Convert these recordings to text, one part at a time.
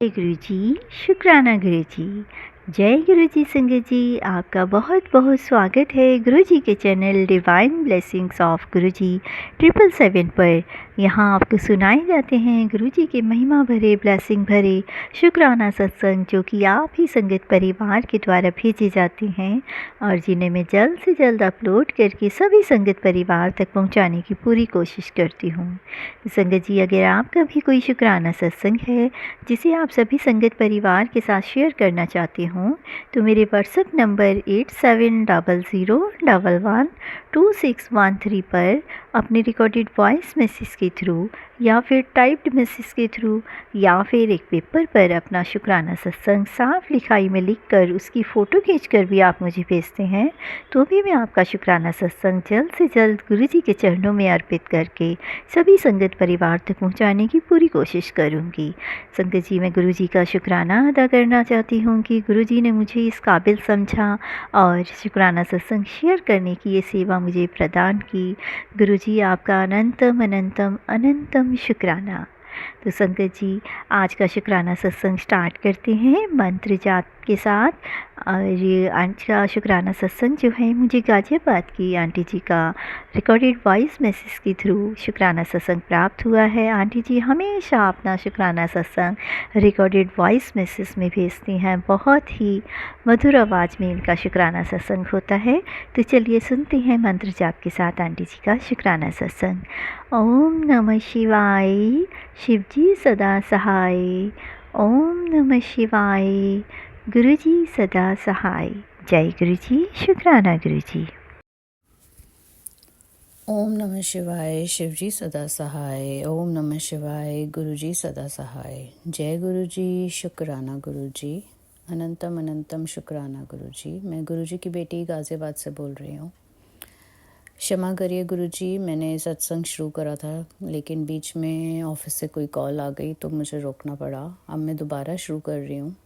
जय गुरु जी। शुक्राना गुरु जी। जय गुरु जी। संगत जी, आपका बहुत बहुत स्वागत है गुरु जी के चैनल डिवाइन ब्लेसिंग्स ऑफ गुरु जी 777 पर। यहाँ आपको सुनाए जाते हैं गुरु जी के महिमा भरे, ब्लेसिंग भरे शुक्राना सत्संग, जो कि आप ही संगत परिवार के द्वारा भेजे जाते हैं और जिन्हें मैं जल्द से जल्द अपलोड करके सभी संगत परिवार तक पहुँचाने की पूरी कोशिश करती हूँ। संगत जी, अगर आपका भी कोई शुक्राना सत्संग है जिसे आप सभी संगत परिवार के साथ शेयर करना चाहते हों, तो मेरे व्हाट्सएप नंबर 8700112613 पर अपने रिकॉर्डेड वॉइस मैसेज के थ्रू या फिर टाइप्ड मैसेज के थ्रू या फिर एक पेपर पर अपना शुक्राना सत्संग साफ लिखाई में लिखकर उसकी फ़ोटो खींचकर भी आप मुझे भेजते हैं, तो भी मैं आपका शुक्राना सत्संग जल्द से जल्द गुरु जी के चरणों में अर्पित करके सभी संगत परिवार तक पहुंचाने की पूरी कोशिश करूंगी। संगत जी, मैं गुरु जी का शुक्राना अदा करना चाहती हूँ कि गुरु जी ने मुझे इस काबिल समझा और शुक्राना सत्संग शेयर करने की ये सेवा मुझे प्रदान की। गुरु जी, आपका अनंतम अनंतम अनंतम शुक्राना। तो संगत जी, आज का शुक्राना सत्संग स्टार्ट करते हैं मंत्र जाप के साथ। और ये आज का शुक्राना सत्संग जो है, मुझे गाज़ियाबाद की आंटी जी का रिकॉर्डेड वॉइस मैसेज के थ्रू शुक्राना सत्संग प्राप्त हुआ है। आंटी जी हमेशा अपना शुक्राना सत्संग रिकॉर्डेड वॉइस मैसेज में भेजती हैं। बहुत ही मधुर आवाज़ में इनका शुक्राना सत्संग होता है। तो चलिए सुनते हैं मंत्र जाप के साथ आंटी जी का शुक्राना सत्संग। ओम नमः शिवाय, शिव जी सदा सहाय। ओम नमः शिवाय, गुरु जी सदा सहाय। जय गुरु जी। शुक्राना गुरु जी। ओम नमः शिवाय, शिव जी सदा सहाय। ओम नमः शिवाय, गुरु जी सदा सहाय। जय गुरु जी। शुक्राना गुरु जी। अनंतम अनंतम शुक्राना गुरु जी। मैं गुरु जी की बेटी गाज़ियाबाद से बोल रही हूँ। क्षमा करिए गुरु जी, मैंने सत्संग शुरू करा था लेकिन बीच में ऑफिस से कोई कॉल आ गई तो मुझे रोकना पड़ा। अब मैं दोबारा शुरू कर रही हूँ।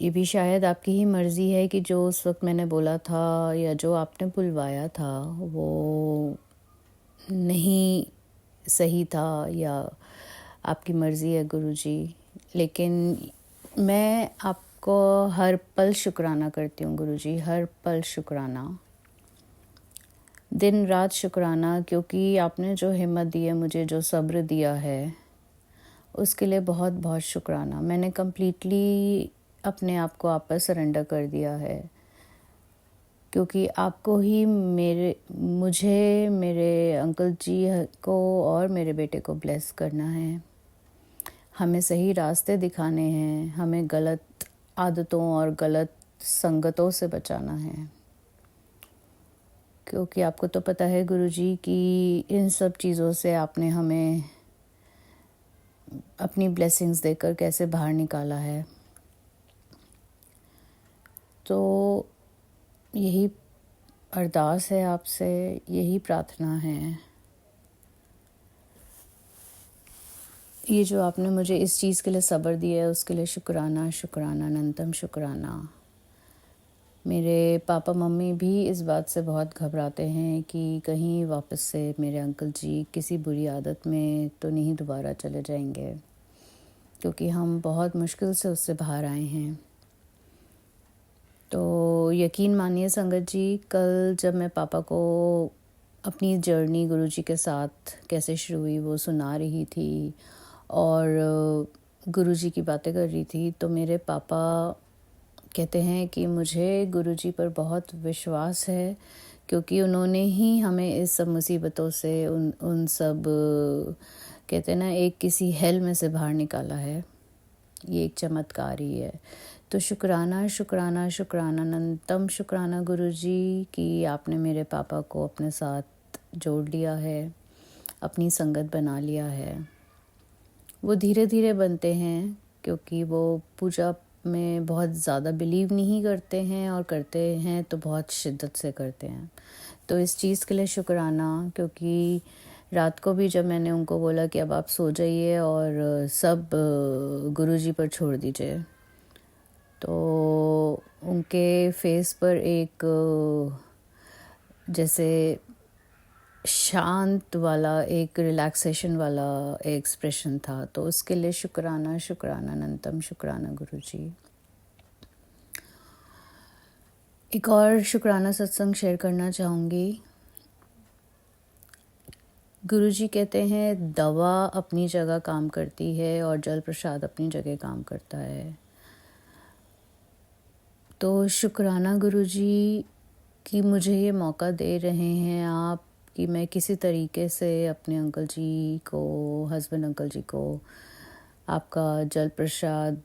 ये भी शायद आपकी ही मर्ज़ी है कि जो उस वक्त मैंने बोला था या जो आपने बुलवाया था वो नहीं सही था, या आपकी मर्ज़ी है गुरुजी। लेकिन मैं आपको हर पल शुक्राना करती हूँ गुरुजी, हर पल शुक्राना, दिन रात शुक्राना, क्योंकि आपने जो हिम्मत दी है मुझे, जो सब्र दिया है, उसके लिए बहुत बहुत शुक्राना। मैंने कम्प्लीटली अपने आप को आप पर सरेंडर कर दिया है, क्योंकि आपको ही मुझे, मेरे अंकल जी को और मेरे बेटे को ब्लेस करना है। हमें सही रास्ते दिखाने हैं, हमें गलत आदतों और गलत संगतों से बचाना है, क्योंकि आपको तो पता है गुरुजी कि इन सब चीज़ों से आपने हमें अपनी ब्लेसिंग्स देकर कैसे बाहर निकाला है। तो यही अरदास है आपसे, यही प्रार्थना है। ये जो आपने मुझे इस चीज़ के लिए सब्र दिया है उसके लिए शुक्राना, शुक्राना, अनंतम शुक्राना। मेरे पापा मम्मी भी इस बात से बहुत घबराते हैं कि कहीं वापस से मेरे अंकल जी किसी बुरी आदत में तो नहीं दोबारा चले जाएंगे, क्योंकि हम बहुत मुश्किल से उससे बाहर आए हैं। तो यकीन मानिए संगत जी, कल जब मैं पापा को अपनी जर्नी गुरुजी के साथ कैसे शुरू हुई वो सुना रही थी और गुरुजी की बातें कर रही थी, तो मेरे पापा कहते हैं कि मुझे गुरुजी पर बहुत विश्वास है, क्योंकि उन्होंने ही हमें इस सब मुसीबतों से, उन सब कहते हैं ना, एक किसी हेल में से बाहर निकाला है। ये एक चमत्कार ही है। तो शुक्राना शुक्राना शुक्राना, अनंतम शुक्राना गुरुजी कि आपने मेरे पापा को अपने साथ जोड़ लिया है, अपनी संगत बना लिया है। वो धीरे धीरे बनते हैं, क्योंकि वो पूजा में बहुत ज़्यादा बिलीव नहीं करते हैं, और करते हैं तो बहुत शिद्दत से करते हैं। तो इस चीज़ के लिए शुक्राना, क्योंकि रात को भी जब मैंने उनको बोला कि अब आप सो जाइए और सब गुरुजी पर छोड़ दीजिए, तो उनके फेस पर एक जैसे शांत वाला, एक रिलैक्सेशन वाला एक्सप्रेशन था। तो उसके लिए शुक्राना, शुक्राना अनंतम शुक्राना गुरुजी। एक और शुक्राना सत्संग शेयर करना चाहूँगी। गुरुजी कहते हैं दवा अपनी जगह काम करती है और जल प्रसाद अपनी जगह काम करता है। तो शुक्राना गुरुजी कि मुझे ये मौका दे रहे हैं आप कि मैं किसी तरीके से अपने अंकल जी को, हस्बैंड अंकल जी को आपका जल प्रसाद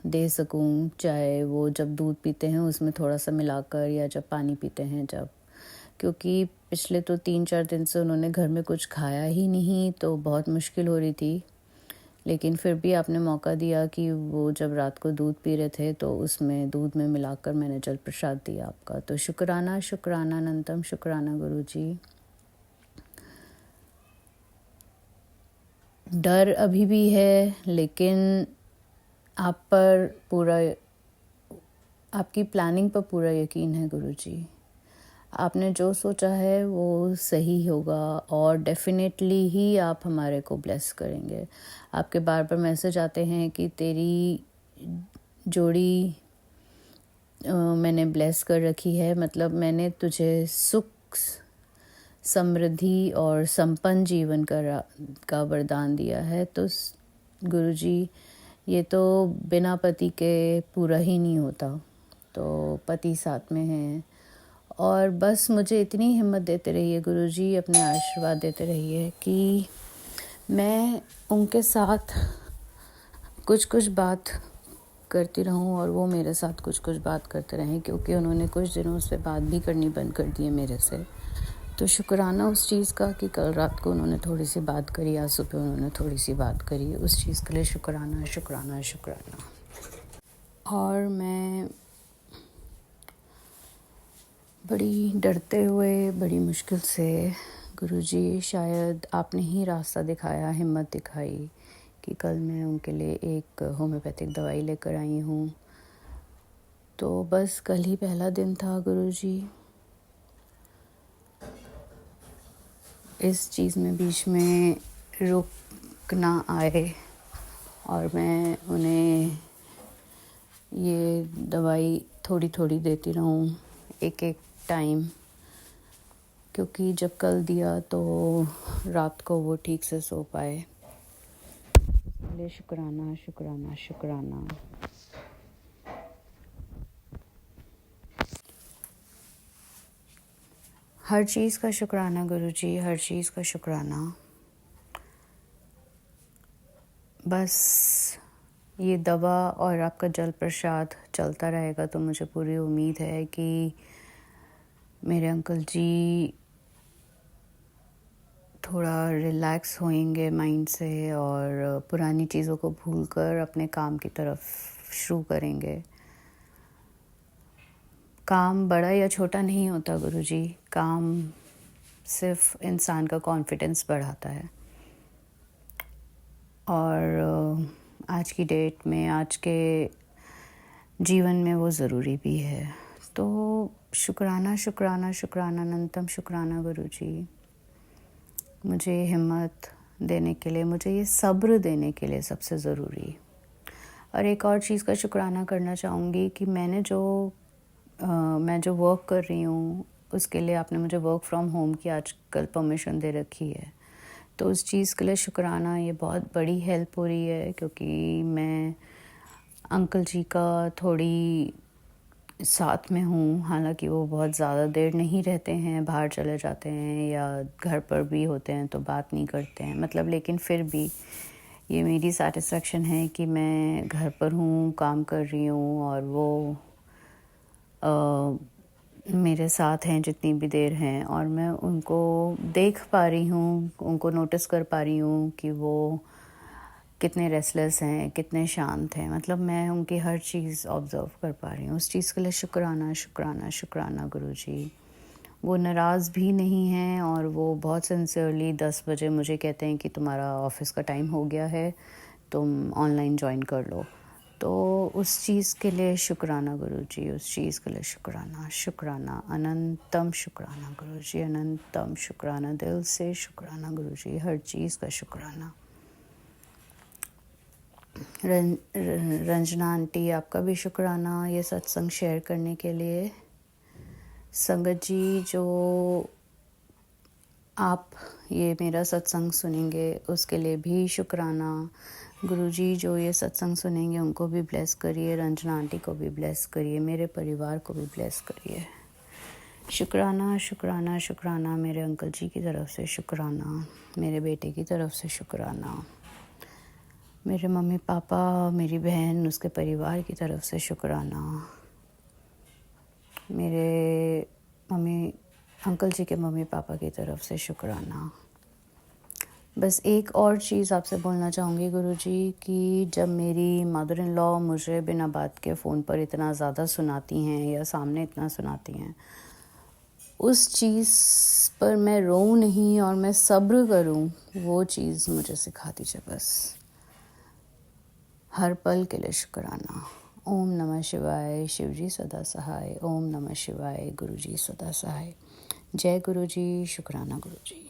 दे सकूं, चाहे वो जब दूध पीते हैं उसमें थोड़ा सा मिलाकर या जब पानी पीते हैं जब, क्योंकि पिछले तो 3-4 दिन से उन्होंने घर में कुछ खाया ही नहीं, तो बहुत मुश्किल हो रही थी। लेकिन फिर भी आपने मौका दिया कि वो जब रात को दूध पी रहे थे तो उसमें दूध में मिलाकर मैंने जल प्रसाद दिया आपका। तो शुक्राना, शुक्राना अनंतम शुक्राना गुरुजी। डर अभी भी है, लेकिन आप पर पूरा, आपकी प्लानिंग पर पूरा यकीन है गुरुजी। आपने जो सोचा है वो सही होगा और डेफिनेटली ही आप हमारे को ब्लेस करेंगे। आपके बार बार मैसेज आते हैं कि तेरी जोड़ी मैंने ब्लेस कर रखी है, मतलब मैंने तुझे सुख, समृद्धि और संपन्न जीवन का वरदान दिया है। तो गुरुजी ये तो बिना पति के पूरा ही नहीं होता, तो पति साथ में है। और बस मुझे इतनी हिम्मत देते रहिए गुरुजी, अपने आशीर्वाद देते रहिए कि मैं उनके साथ कुछ कुछ बात करती रहूं और वो मेरे साथ कुछ कुछ बात करते रहें, क्योंकि उन्होंने कुछ दिनों से बात भी करनी बंद कर दी है मेरे से। तो शुक्राना उस चीज़ का कि कल रात को उन्होंने थोड़ी सी बात करी, आज सुबह उन्होंने थोड़ी सी बात करी, उस चीज़ के लिए शुक्राना, शुक्राना, शुक्राना। और मैं बड़ी डरते हुए, बड़ी मुश्किल से, गुरुजी शायद आपने ही रास्ता दिखाया, हिम्मत दिखाई कि कल मैं उनके लिए एक होम्योपैथिक दवाई लेकर आई हूँ। तो बस कल ही पहला दिन था गुरुजी, इस चीज़ में बीच में रुक ना आए और मैं उन्हें ये दवाई थोड़ी थोड़ी देती रहूं, एक एक टाइम, क्योंकि जब कल दिया तो रात को वो ठीक से सो पाए। इसलिए शुक्राना, शुक्राना, शुक्राना। हर चीज़ का शुक्राना गुरुजी, हर चीज़ का शुक्राना। बस ये दवा और आपका जल प्रसाद चलता रहेगा तो मुझे पूरी उम्मीद है कि मेरे अंकल जी थोड़ा रिलैक्स होंगे माइंड से और पुरानी चीज़ों को भूलकर अपने काम की तरफ शुरू करेंगे। काम बड़ा या छोटा नहीं होता गुरुजी, काम सिर्फ इंसान का कॉन्फिडेंस बढ़ाता है। और आज की डेट में, आज के जीवन में वो ज़रूरी भी है। तो शुक्राना, शुक्राना, शुक्राना अनंतम शुक्राना गुरुजी, मुझे हिम्मत देने के लिए, मुझे ये सब्र देने के लिए सबसे ज़रूरी। और एक और चीज़ का शुक्राना करना चाहूँगी कि मैं जो वर्क कर रही हूँ उसके लिए आपने मुझे वर्क फ्रॉम होम की आजकल परमिशन दे रखी है। तो उस चीज़ के लिए शुक्राना, ये बहुत बड़ी हेल्प हो रही है, क्योंकि मैं अंकल जी का थोड़ी साथ में हूँ। हालांकि वो बहुत ज़्यादा देर नहीं रहते हैं, बाहर चले जाते हैं या घर पर भी होते हैं तो बात नहीं करते हैं, मतलब, लेकिन फिर भी ये मेरी सेटिस्फेक्शन है कि मैं घर पर हूँ, काम कर रही हूँ और वो मेरे साथ हैं जितनी भी देर हैं, और मैं उनको देख पा रही हूँ, उनको नोटिस कर पा रही हूँ कि वो कितने रेस्टलेस हैं, कितने शांत हैं, मतलब मैं उनकी हर चीज़ ऑब्ज़र्व कर पा रही हूँ। उस चीज़ के लिए शुक्राना, शुक्राना, शुक्राना गुरुजी। वो नाराज़ भी नहीं हैं और वो बहुत सिंसियरली 10 बजे मुझे कहते हैं कि तुम्हारा ऑफ़िस का टाइम हो गया है, तुम ऑनलाइन ज्वाइन कर लो। तो उस चीज़ के लिए शुक्राना गुरुजी, उस चीज़ के लिए शुक्राना, शुक्राना, अनंतम शुक्राना गुरुजी, अनंतम शुक्राना, दिल से शुक्राना गुरुजी, हर चीज़ का शुक्राना। रंजना आंटी, आपका भी शुक्राना ये सत्संग शेयर करने के लिए। संगत जी, जो आप ये मेरा सत्संग सुनेंगे उसके लिए भी शुक्राना। गुरुजी जो ये सत्संग सुनेंगे उनको भी ब्लेस करिए, रंजना आंटी को भी ब्लेस करिए, मेरे परिवार को भी ब्लेस करिए। शुक्राना, शुक्राना, शुक्राना, मेरे अंकल जी की तरफ से शुक्राना, मेरे बेटे की तरफ से शुक्राना, मेरे मम्मी पापा, मेरी बहन, उसके परिवार की तरफ से शुक्राना, मेरे अंकल जी के मम्मी पापा की तरफ से शुक्राना। बस एक और चीज़ आपसे बोलना चाहूँगी गुरुजी कि जब मेरी मदर इन लॉ मुझे बिना बात के फ़ोन पर इतना ज़्यादा सुनाती हैं या सामने इतना सुनाती हैं, उस चीज़ पर मैं रोऊँ नहीं और मैं सब्र करूँ, वो चीज़ मुझे सिखा दीजिए बस। हर पल के लिए शुक्राना। ओम नमः शिवाय, शिवजी सदा सहाय। ओम नमः शिवाय, गुरुजी सदा सहाय। जय गुरुजी, शुक्राना गुरुजी।